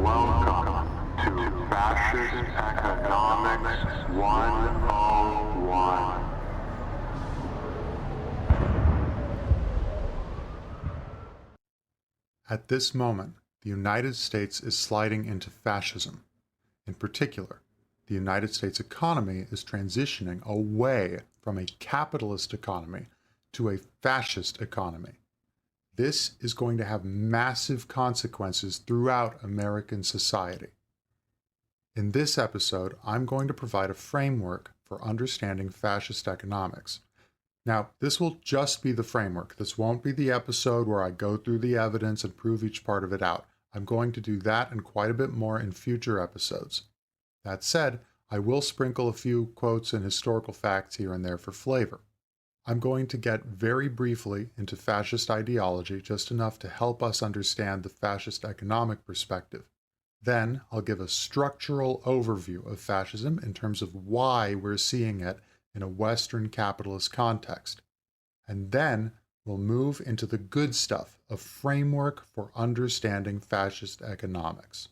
Welcome to Fascist Economics 101. At this moment, the United States is sliding into fascism. In particular, the United States economy is transitioning away from a capitalist economy to a fascist economy. This is going to have massive consequences throughout American society. In this episode, I'm going to provide a framework for understanding fascist economics. Now, this will just be the framework. This won't be the episode where I go through the evidence and prove each part of it out. I'm going to do that and quite a bit more in future episodes. That said, I will sprinkle a few quotes and historical facts here and there for flavor. I'm going to get very briefly into fascist ideology, just enough to help us understand the fascist economic perspective. Then I'll give a structural overview of fascism in terms of why we're seeing it in a Western capitalist context. And then we'll move into the good stuff, a framework for understanding fascist economics.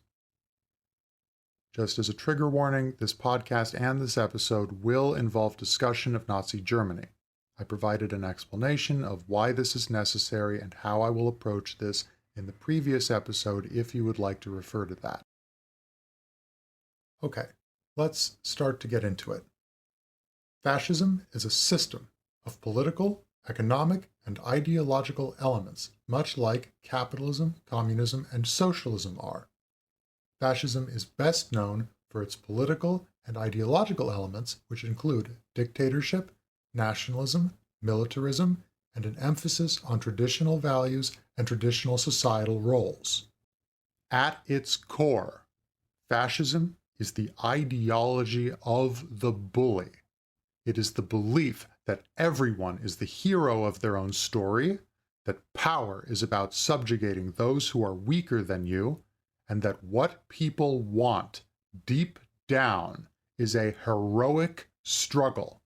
Just as a trigger warning, this podcast and this episode will involve discussion of Nazi Germany. I provided an explanation of why this is necessary and how I will approach this in the previous episode if you would like to refer to that. Okay, let's start to get into it. Fascism is a system of political, economic, and ideological elements, much like capitalism, communism, and socialism are. Fascism is best known for its political and ideological elements, which include dictatorship, nationalism, militarism, and an emphasis on traditional values and traditional societal roles. At its core, fascism is the ideology of the bully. It is the belief that everyone is the hero of their own story, that power is about subjugating those who are weaker than you, and that what people want deep down is a heroic struggle.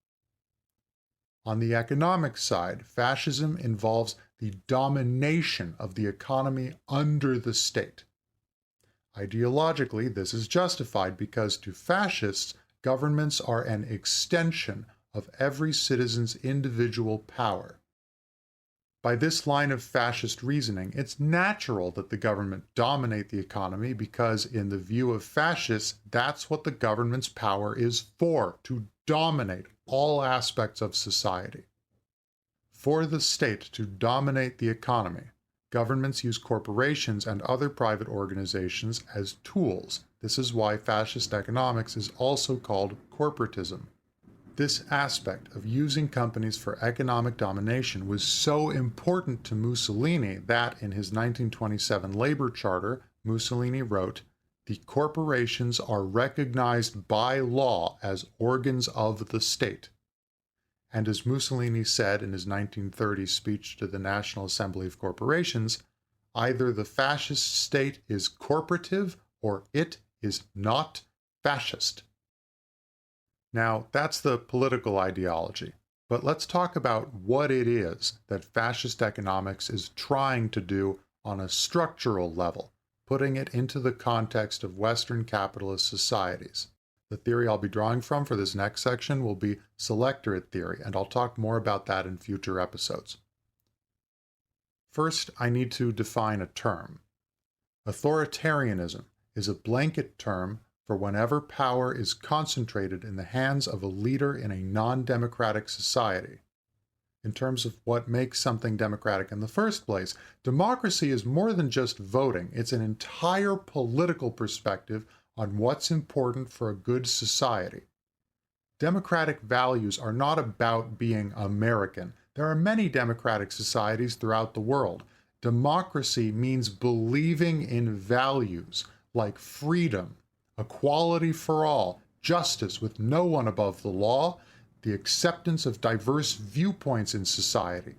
On the economic side, fascism involves the domination of the economy under the state. Ideologically, this is justified because to fascists, governments are an extension of every citizen's individual power. By this line of fascist reasoning, it's natural that the government dominate the economy because, in the view of fascists, that's what the government's power is for, to dominate all aspects of society. For the state to dominate the economy, governments use corporations and other private organizations as tools. This is why fascist economics is also called corporatism. This aspect of using companies for economic domination was so important to Mussolini that in his 1927 labor charter, Mussolini wrote, "The corporations are recognized by law as organs of the state." And as Mussolini said in his 1930 speech to the National Assembly of Corporations, either the fascist state is corporative or it is not fascist. Now, that's the political ideology, but let's talk about what it is that fascist economics is trying to do on a structural level, putting it into the context of Western capitalist societies. The theory I'll be drawing from for this next section will be selectorate theory, and I'll talk more about that in future episodes. First, I need to define a term. Authoritarianism is a blanket term for whenever power is concentrated in the hands of a leader in a non-democratic society. In terms of what makes something democratic in the first place, democracy is more than just voting. It's an entire political perspective on what's important for a good society. Democratic values are not about being American. There are many democratic societies throughout the world. Democracy means believing in values like freedom, equality for all, justice with no one above the law, the acceptance of diverse viewpoints in society,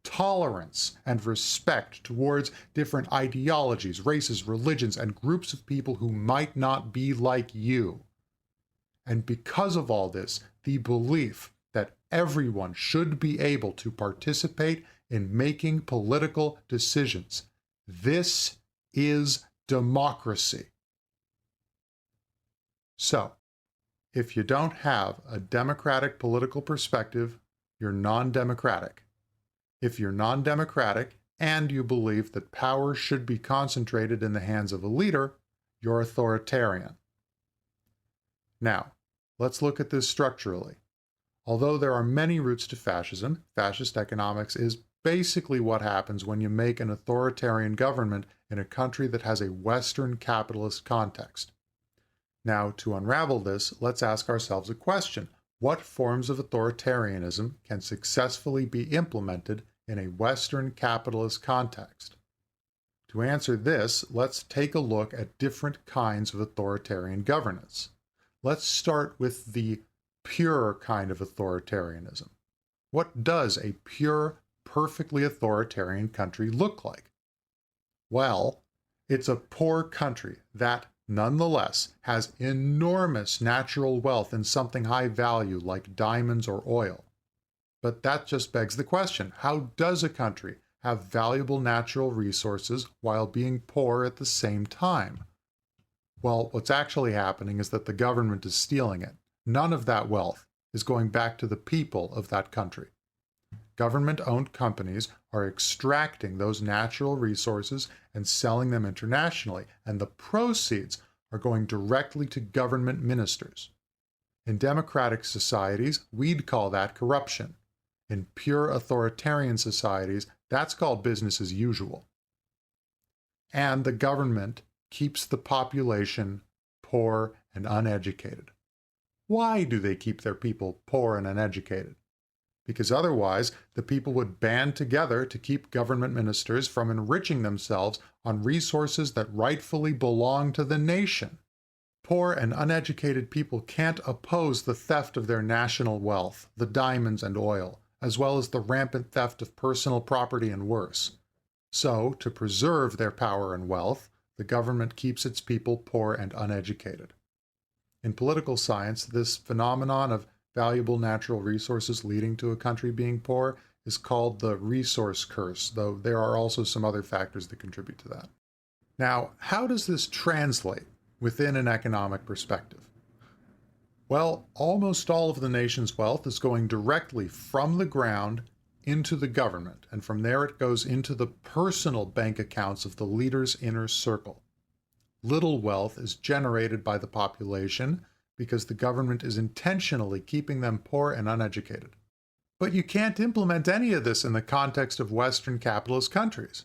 tolerance and respect towards different ideologies, races, religions, and groups of people who might not be like you. And because of all this, the belief that everyone should be able to participate in making political decisions. This is democracy. So, if you don't have a democratic political perspective, you're non-democratic. If you're non-democratic and you believe that power should be concentrated in the hands of a leader, you're authoritarian. Now, let's look at this structurally. Although there are many roots to fascism, fascist economics is basically what happens when you make an authoritarian government in a country that has a Western capitalist context. Now, to unravel this, let's ask ourselves a question. What forms of authoritarianism can successfully be implemented in a Western capitalist context? To answer this, let's take a look at different kinds of authoritarian governance. Let's start with the pure kind of authoritarianism. What does a pure, perfectly authoritarian country look like? Well, it's a poor country that, nonetheless, has enormous natural wealth in something high value like diamonds or oil. But that just begs the question, how does a country have valuable natural resources while being poor at the same time? Well, what's actually happening is that the government is stealing it. None of that wealth is going back to the people of that country. Government-owned companies are extracting those natural resources and selling them internationally, and the proceeds are going directly to government ministers. In democratic societies, we'd call that corruption. In pure authoritarian societies, that's called business as usual. And the government keeps the population poor and uneducated. Why do they keep their people poor and uneducated? Because otherwise, the people would band together to keep government ministers from enriching themselves on resources that rightfully belong to the nation. Poor and uneducated people can't oppose the theft of their national wealth, the diamonds and oil, as well as the rampant theft of personal property and worse. So, to preserve their power and wealth, the government keeps its people poor and uneducated. In political science, this phenomenon of valuable natural resources leading to a country being poor is called the resource curse, though there are also some other factors that contribute to that. Now, how does this translate within an economic perspective? Well, almost all of the nation's wealth is going directly from the ground into the government, and from there it goes into the personal bank accounts of the leader's inner circle. Little wealth is generated by the population because the government is intentionally keeping them poor and uneducated. But you can't implement any of this in the context of Western capitalist countries.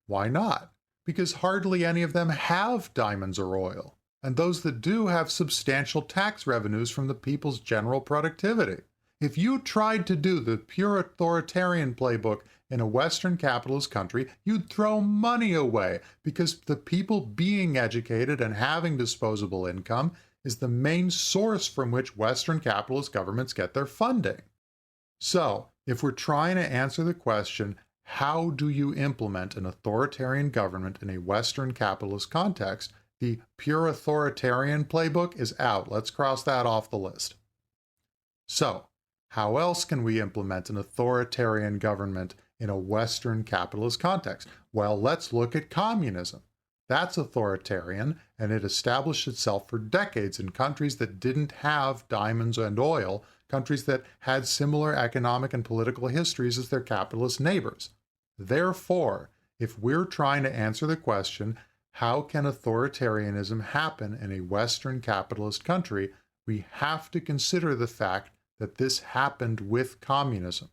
Why not? Because hardly any of them have diamonds or oil, and those that do have substantial tax revenues from the people's general productivity. If you tried to do the pure authoritarian playbook in a Western capitalist country, you'd throw money away because the people being educated and having disposable income is the main source from which Western capitalist governments get their funding. So, if we're trying to answer the question, how do you implement an authoritarian government in a Western capitalist context, the pure authoritarian playbook is out. Let's cross that off the list. So, how else can we implement an authoritarian government in a Western capitalist context? Well, let's look at communism. That's authoritarian, and it established itself for decades in countries that didn't have diamonds and oil, countries that had similar economic and political histories as their capitalist neighbors. Therefore, if we're trying to answer the question, how can authoritarianism happen in a Western capitalist country, we have to consider the fact that this happened with communism.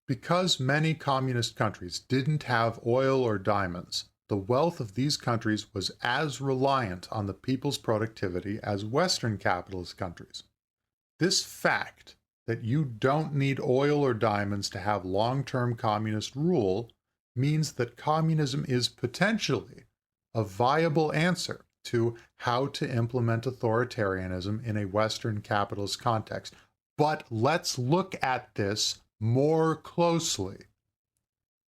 Because many communist countries didn't have oil or diamonds, the wealth of these countries was as reliant on the people's productivity as Western capitalist countries. This fact that you don't need oil or diamonds to have long-term communist rule means that communism is potentially a viable answer to how to implement authoritarianism in a Western capitalist context. But let's look at this more closely.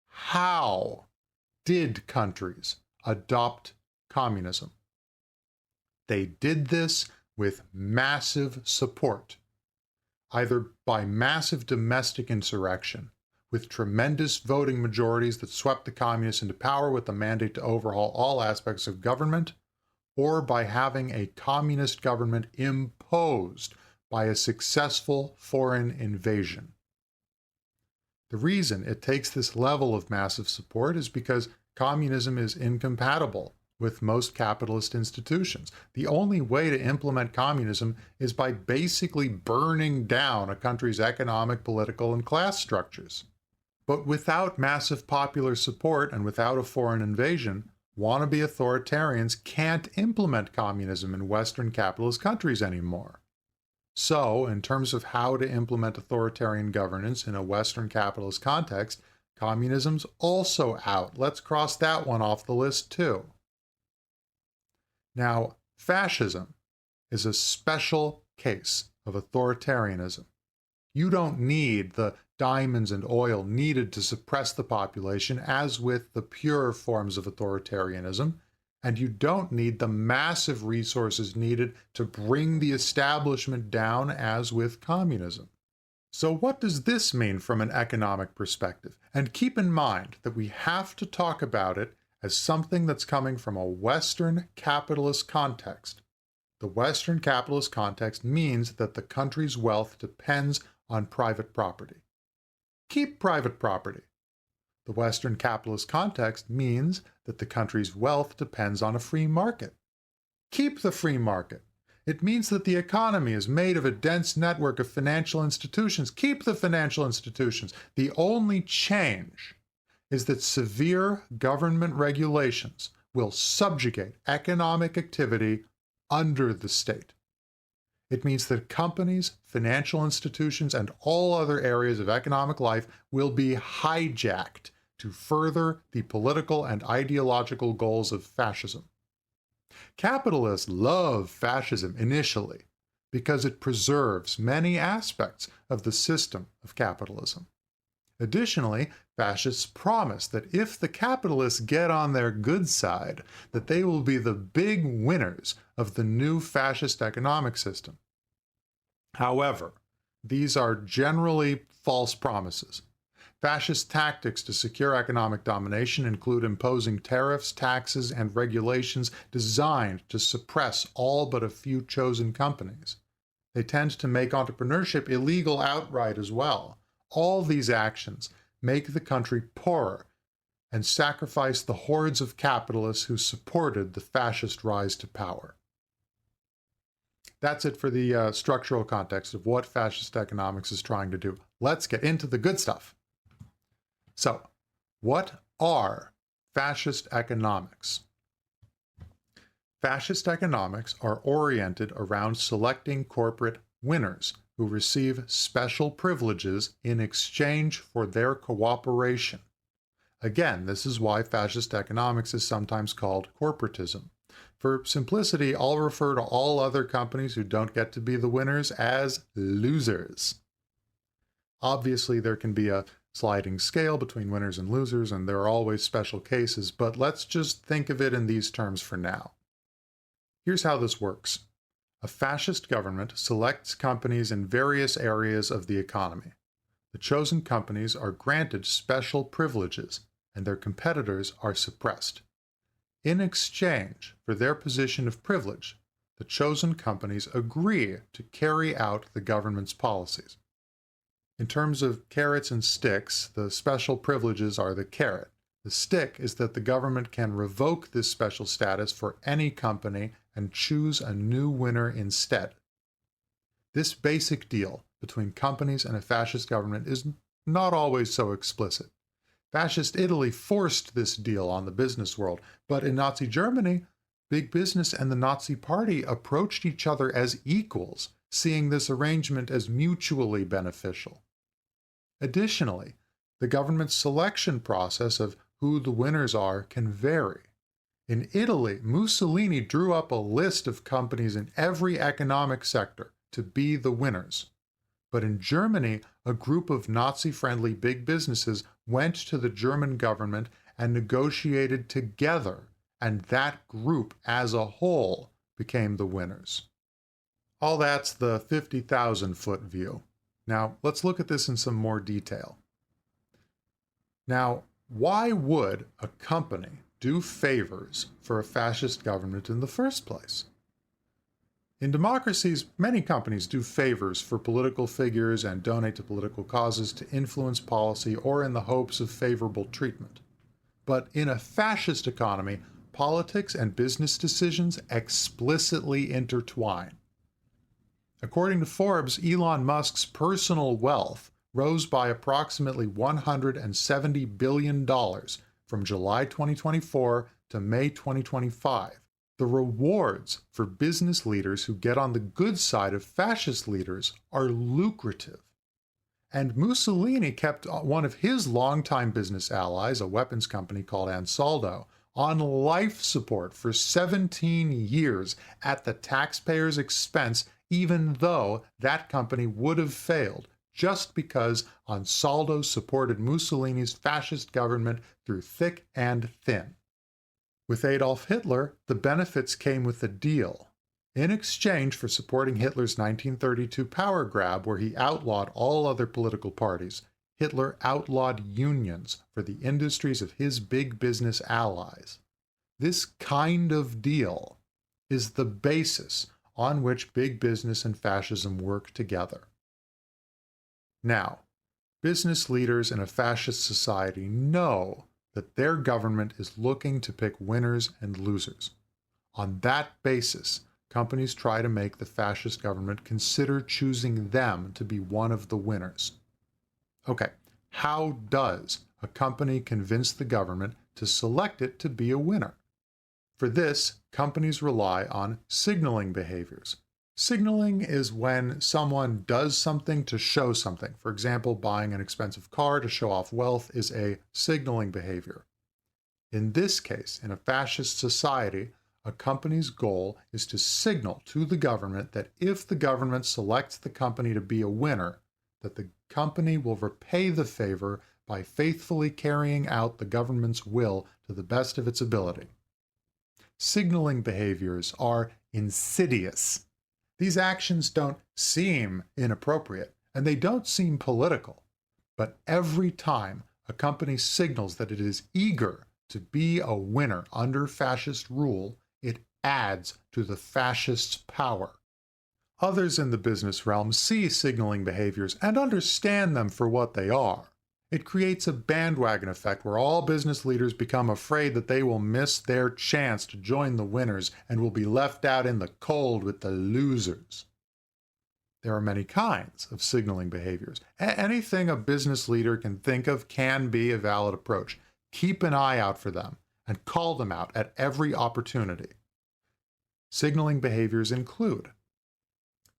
How did countries adopt communism? They did this with massive support, either by massive domestic insurrection, with tremendous voting majorities that swept the communists into power with the mandate to overhaul all aspects of government, or by having a communist government imposed by a successful foreign invasion. The reason it takes this level of massive support is because communism is incompatible with most capitalist institutions. The only way to implement communism is by basically burning down a country's economic, political, and class structures. But without massive popular support and without a foreign invasion, wannabe authoritarians can't implement communism in Western capitalist countries anymore. So, in terms of how to implement authoritarian governance in a Western capitalist context, communism's also out. Let's cross that one off the list too. Now, fascism is a special case of authoritarianism. You don't need the diamonds and oil needed to suppress the population, as with the pure forms of authoritarianism, and you don't need the massive resources needed to bring the establishment down, as with communism. So what does this mean from an economic perspective? And keep in mind that we have to talk about it as something that's coming from a Western capitalist context. The Western capitalist context means that the country's wealth depends on private property. Keep private property. The Western capitalist context means that the country's wealth depends on a free market. Keep the free market. It means that the economy is made of a dense network of financial institutions. Keep the financial institutions. The only change is that severe government regulations will subjugate economic activity under the state. It means that companies, financial institutions, and all other areas of economic life will be hijacked to further the political and ideological goals of fascism. Capitalists love fascism initially because it preserves many aspects of the system of capitalism. Additionally, fascists promise that if the capitalists get on their good side, that they will be the big winners of the new fascist economic system. However, these are generally false promises. Fascist tactics to secure economic domination include imposing tariffs, taxes, and regulations designed to suppress all but a few chosen companies. They tend to make entrepreneurship illegal outright as well. All these actions make the country poorer and sacrifice the hordes of capitalists who supported the fascist rise to power. That's it for the structural context of what fascist economics is trying to do. Let's get into the good stuff. So, what are fascist economics? Fascist economics are oriented around selecting corporate winners who receive special privileges in exchange for their cooperation. Again, this is why fascist economics is sometimes called corporatism. For simplicity, I'll refer to all other companies who don't get to be the winners as losers. Obviously, there can be a sliding scale between winners and losers, and there are always special cases, but let's just think of it in these terms for now. Here's how this works. A fascist government selects companies in various areas of the economy. The chosen companies are granted special privileges, and their competitors are suppressed. In exchange for their position of privilege, the chosen companies agree to carry out the government's policies. In terms of carrots and sticks, the special privileges are the carrot. The stick is that the government can revoke this special status for any company and choose a new winner instead. This basic deal between companies and a fascist government is not always so explicit. Fascist Italy forced this deal on the business world, but in Nazi Germany, big business and the Nazi Party approached each other as equals, seeing this arrangement as mutually beneficial. Additionally, the government's selection process of who the winners are can vary. In Italy, Mussolini drew up a list of companies in every economic sector to be the winners. But in Germany, a group of Nazi-friendly big businesses went to the German government and negotiated together, and that group as a whole became the winners. All that's the 50,000-foot view. Now, let's look at this in some more detail. Now, why would a company do favors for a fascist government in the first place? In democracies, many companies do favors for political figures and donate to political causes to influence policy or in the hopes of favorable treatment. But in a fascist economy, politics and business decisions explicitly intertwine. According to Forbes, Elon Musk's personal wealth rose by approximately $170 billion from July 2024 to May 2025. The rewards for business leaders who get on the good side of fascist leaders are lucrative. And Mussolini kept one of his longtime business allies, a weapons company called Ansaldo, on life support for 17 years at the taxpayer's expense, even though that company would have failed just because Ansaldo supported Mussolini's fascist government through thick and thin. With Adolf Hitler, the benefits came with a deal. In exchange for supporting Hitler's 1932 power grab, where he outlawed all other political parties, Hitler outlawed unions for the industries of his big business allies. This kind of deal is the basis on which big business and fascism work together. Now, business leaders in a fascist society know that their government is looking to pick winners and losers. On that basis, companies try to make the fascist government consider choosing them to be one of the winners. Okay, how does a company convince the government to select it to be a winner? For this, companies rely on signaling behaviors. Signaling is when someone does something to show something. For example, buying an expensive car to show off wealth is a signaling behavior. In this case, in a fascist society, a company's goal is to signal to the government that if the government selects the company to be a winner, that the company will repay the favor by faithfully carrying out the government's will to the best of its ability. Signaling behaviors are insidious. These actions don't seem inappropriate, and they don't seem political. But every time a company signals that it is eager to be a winner under fascist rule, it adds to the fascists' power. Others in the business realm see signaling behaviors and understand them for what they are. It creates a bandwagon effect where all business leaders become afraid that they will miss their chance to join the winners and will be left out in the cold with the losers. There are many kinds of signaling behaviors. Anything a business leader can think of can be a valid approach. Keep an eye out for them and call them out at every opportunity. Signaling behaviors include: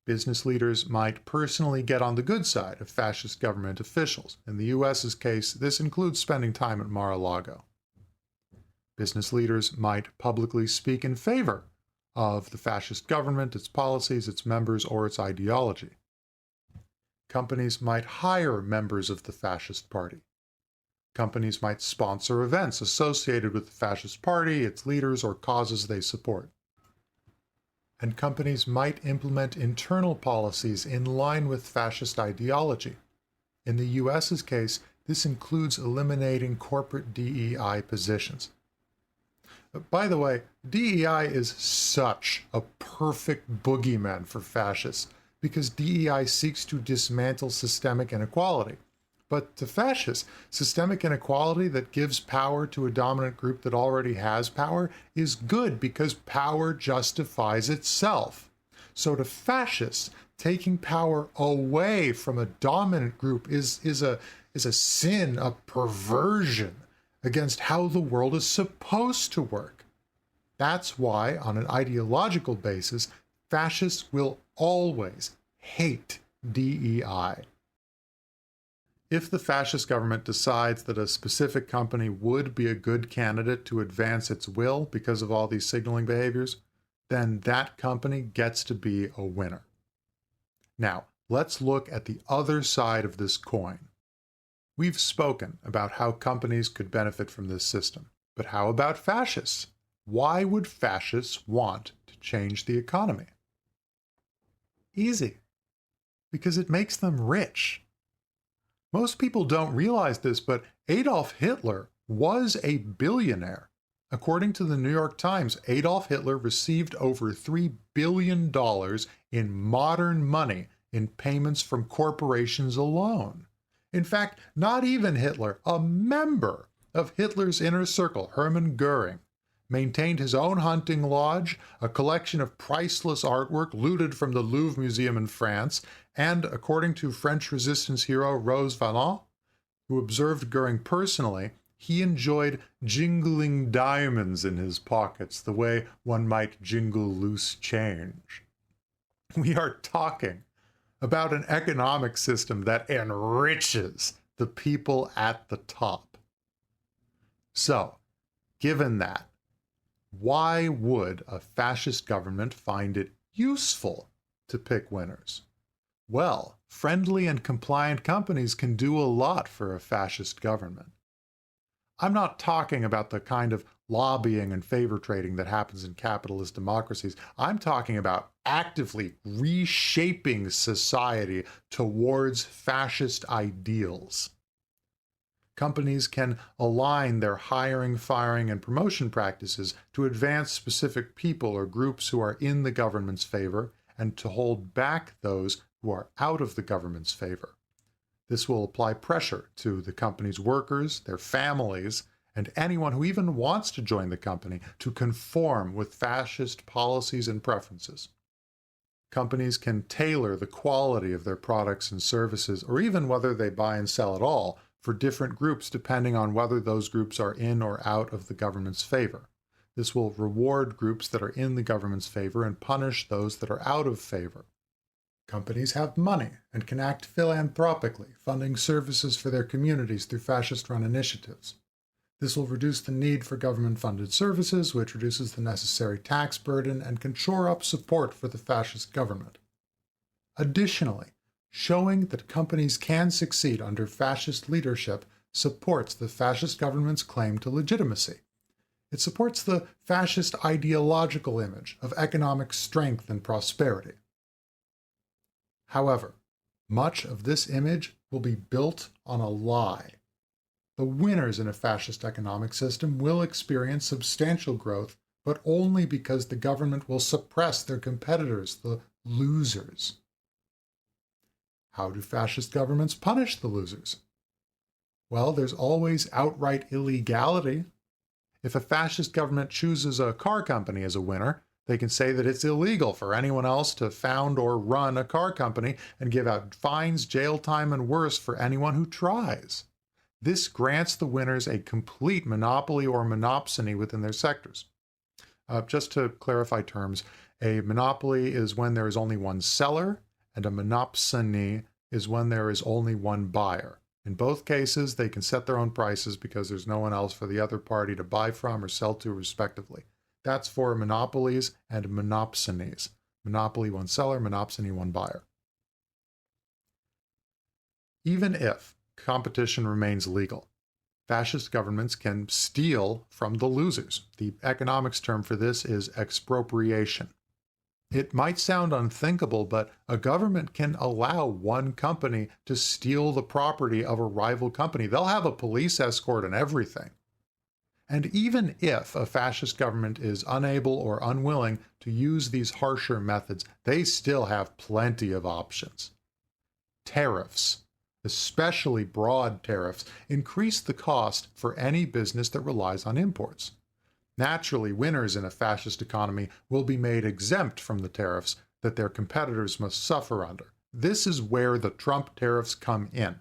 business leaders might personally get on the good side of fascist government officials. In the U.S.'s case, this includes spending time at Mar-a-Lago. Business leaders might publicly speak in favor of the fascist government, its policies, its members, or its ideology. Companies might hire members of the fascist party. Companies might sponsor events associated with the fascist party, its leaders, or causes they support. And companies might implement internal policies in line with fascist ideology. In the US's case, this includes eliminating corporate DEI positions. By the way, DEI is such a perfect boogeyman for fascists because DEI seeks to dismantle systemic inequality. But to fascists, systemic inequality that gives power to a dominant group that already has power is good because power justifies itself. So to fascists, taking power away from a dominant group is a sin, a perversion against how the world is supposed to work. That's why, on an ideological basis, fascists will always hate DEI. If the fascist government decides that a specific company would be a good candidate to advance its will because of all these signaling behaviors, then that company gets to be a winner. Now, let's look at the other side of this coin. We've spoken about how companies could benefit from this system, but how about fascists? Why would fascists want to change the economy? Easy. Because it makes them rich. Most people don't realize this, but Adolf Hitler was a billionaire. According to the New York Times, Adolf Hitler received over $3 billion in modern money in payments from corporations alone. In fact, not even Hitler, a member of Hitler's inner circle, Hermann Goering, maintained his own hunting lodge, a collection of priceless artwork looted from the Louvre Museum in France, and, according to French resistance hero Rose Valland, who observed Goering personally, he enjoyed jingling diamonds in his pockets the way one might jingle loose change. We are talking about an economic system that enriches the people at the top. So, given that, why would a fascist government find it useful to pick winners? Well, friendly and compliant companies can do a lot for a fascist government. I'm not talking about the kind of lobbying and favor trading that happens in capitalist democracies. I'm talking about actively reshaping society towards fascist ideals. Companies can align their hiring, firing, and promotion practices to advance specific people or groups who are in the government's favor and to hold back those who are out of the government's favor. This will apply pressure to the company's workers, their families, and anyone who even wants to join the company to conform with fascist policies and preferences. Companies can tailor the quality of their products and services, or even whether they buy and sell at all, for different groups depending on whether those groups are in or out of the government's favor. This will reward groups that are in the government's favor and punish those that are out of favor. Companies have money and can act philanthropically, funding services for their communities through fascist-run initiatives. This will reduce the need for government-funded services, which reduces the necessary tax burden and can shore up support for the fascist government. Additionally, showing that companies can succeed under fascist leadership supports the fascist government's claim to legitimacy. It supports the fascist ideological image of economic strength and prosperity. However, much of this image will be built on a lie. The winners in a fascist economic system will experience substantial growth, but only because the government will suppress their competitors, the losers. How do fascist governments punish the losers? Well, there's always outright illegality. If a fascist government chooses a car company as a winner, they can say that it's illegal for anyone else to found or run a car company and give out fines, jail time, and worse for anyone who tries. This grants the winners a complete monopoly or monopsony within their sectors. Just to clarify terms, a monopoly is when there is only one seller, and a monopsony is when there is only one buyer. In both cases, they can set their own prices because there's no one else for the other party to buy from or sell to, respectively. That's for monopolies and monopsonies. Monopoly, one seller, monopsony, one buyer. Even if competition remains legal, fascist governments can steal from the losers. The economics term for this is expropriation. It might sound unthinkable, but a government can allow one company to steal the property of a rival company. They'll have a police escort and everything. And even if a fascist government is unable or unwilling to use these harsher methods, they still have plenty of options. Tariffs, especially broad tariffs, increase the cost for any business that relies on imports. Naturally, winners in a fascist economy will be made exempt from the tariffs that their competitors must suffer under. This is where the Trump tariffs come in.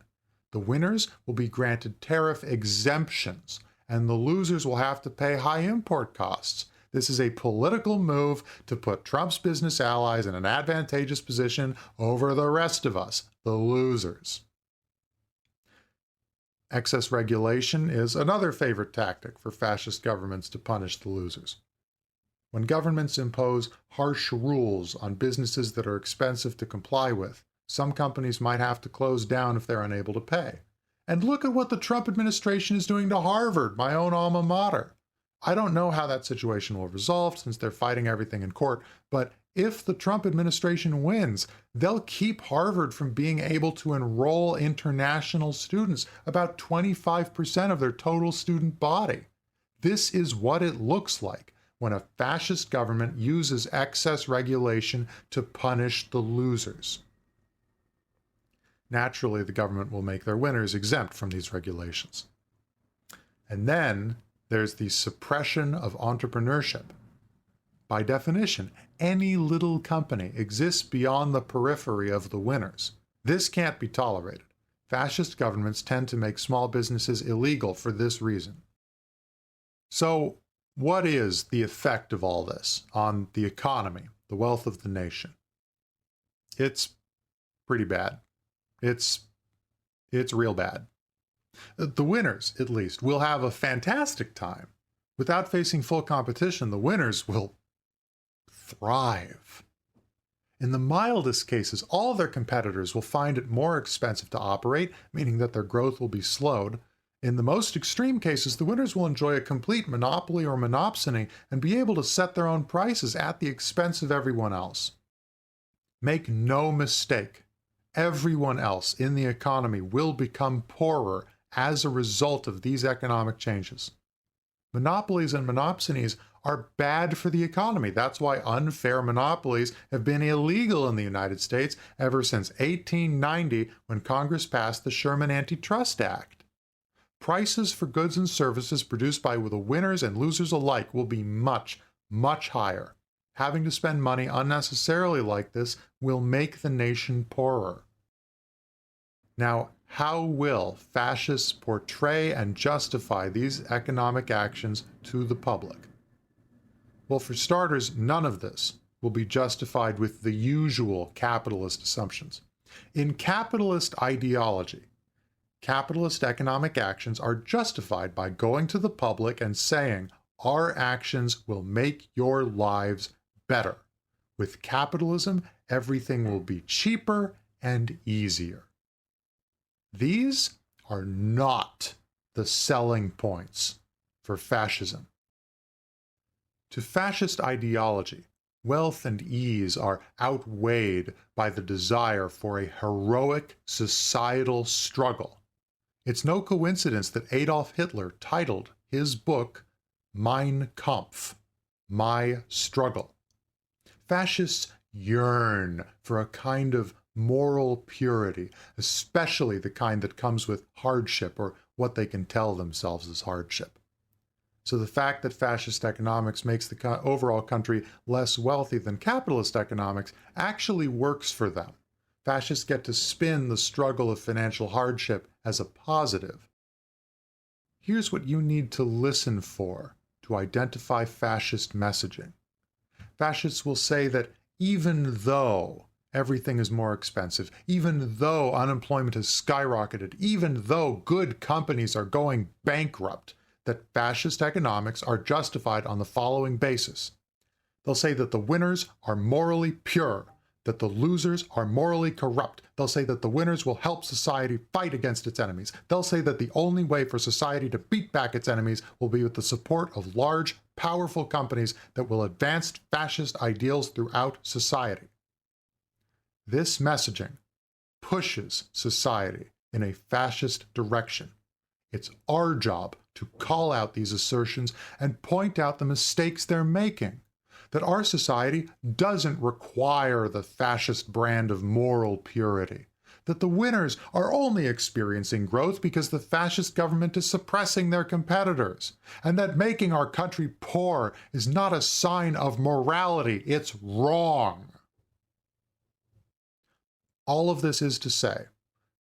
The winners will be granted tariff exemptions, and the losers will have to pay high import costs. This is a political move to put Trump's business allies in an advantageous position over the rest of us, the losers. Excess regulation is another favorite tactic for fascist governments to punish the losers. When governments impose harsh rules on businesses that are expensive to comply with, some companies might have to close down if they're unable to pay. And look at what the Trump administration is doing to Harvard, my own alma mater. I don't know how that situation will resolve since they're fighting everything in court, but if the Trump administration wins, they'll keep Harvard from being able to enroll international students, about 25% of their total student body. This is what it looks like when a fascist government uses excess regulation to punish the losers. Naturally, the government will make their winners exempt from these regulations. And then there's the suppression of entrepreneurship. By definition, any little company exists beyond the periphery of the winners. This can't be tolerated. Fascist governments tend to make small businesses illegal for this reason. So, what is the effect of all this on the economy, the wealth of the nation? It's pretty bad. It's real bad. The winners, at least, will have a fantastic time. Without facing full competition, the winners will thrive. In the mildest cases, all their competitors will find it more expensive to operate, meaning that their growth will be slowed. In the most extreme cases, the winners will enjoy a complete monopoly or monopsony and be able to set their own prices at the expense of everyone else. Make no mistake, everyone else in the economy will become poorer as a result of these economic changes. Monopolies and monopsonies are bad for the economy. That's why unfair monopolies have been illegal in the United States ever since 1890, when Congress passed the Sherman Antitrust Act. Prices for goods and services produced by the winners and losers alike will be much, much higher. Having to spend money unnecessarily like this will make the nation poorer. Now, how will fascists portray and justify these economic actions to the public? Well, for starters, none of this will be justified with the usual capitalist assumptions. In capitalist ideology, capitalist economic actions are justified by going to the public and saying, our actions will make your lives better. With capitalism, everything will be cheaper and easier. These are not the selling points for fascism. To fascist ideology, wealth and ease are outweighed by the desire for a heroic societal struggle. It's no coincidence that Adolf Hitler titled his book Mein Kampf, My Struggle. Fascists yearn for a kind of moral purity, especially the kind that comes with hardship, or what they can tell themselves is hardship. So the fact that fascist economics makes the overall country less wealthy than capitalist economics actually works for them. Fascists get to spin the struggle of financial hardship as a positive. Here's what you need to listen for to identify fascist messaging. Fascists will say that even though everything is more expensive, even though unemployment has skyrocketed, even though good companies are going bankrupt, that fascist economics are justified on the following basis. They'll say that the winners are morally pure, that the losers are morally corrupt. They'll say that the winners will help society fight against its enemies. They'll say that the only way for society to beat back its enemies will be with the support of large, powerful companies that will advance fascist ideals throughout society. This messaging pushes society in a fascist direction. It's our job to call out these assertions and point out the mistakes they're making. That our society doesn't require the fascist brand of moral purity. That the winners are only experiencing growth because the fascist government is suppressing their competitors. And that making our country poor is not a sign of morality. It's wrong. All of this is to say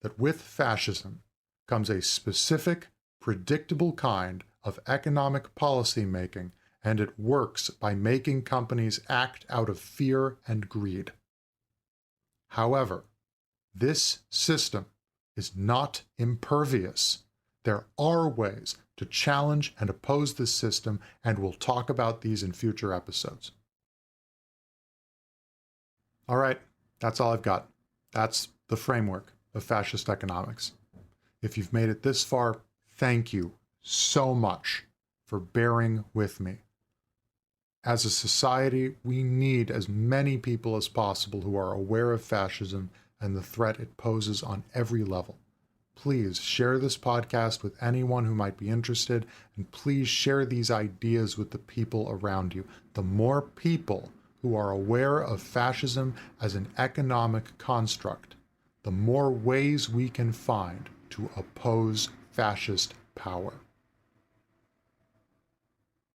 that with fascism comes a specific, predictable kind of economic policy making, and it works by making companies act out of fear and greed. However, this system is not impervious. There are ways to challenge and oppose this system, and we'll talk about these in future episodes. All right, that's all I've got. That's the framework of fascist economics. If you've made it this far, thank you so much for bearing with me. As a society, we need as many people as possible who are aware of fascism and the threat it poses on every level. Please share this podcast with anyone who might be interested, and please share these ideas with the people around you. The more people who are aware of fascism as an economic construct, the more ways we can find to oppose fascist power.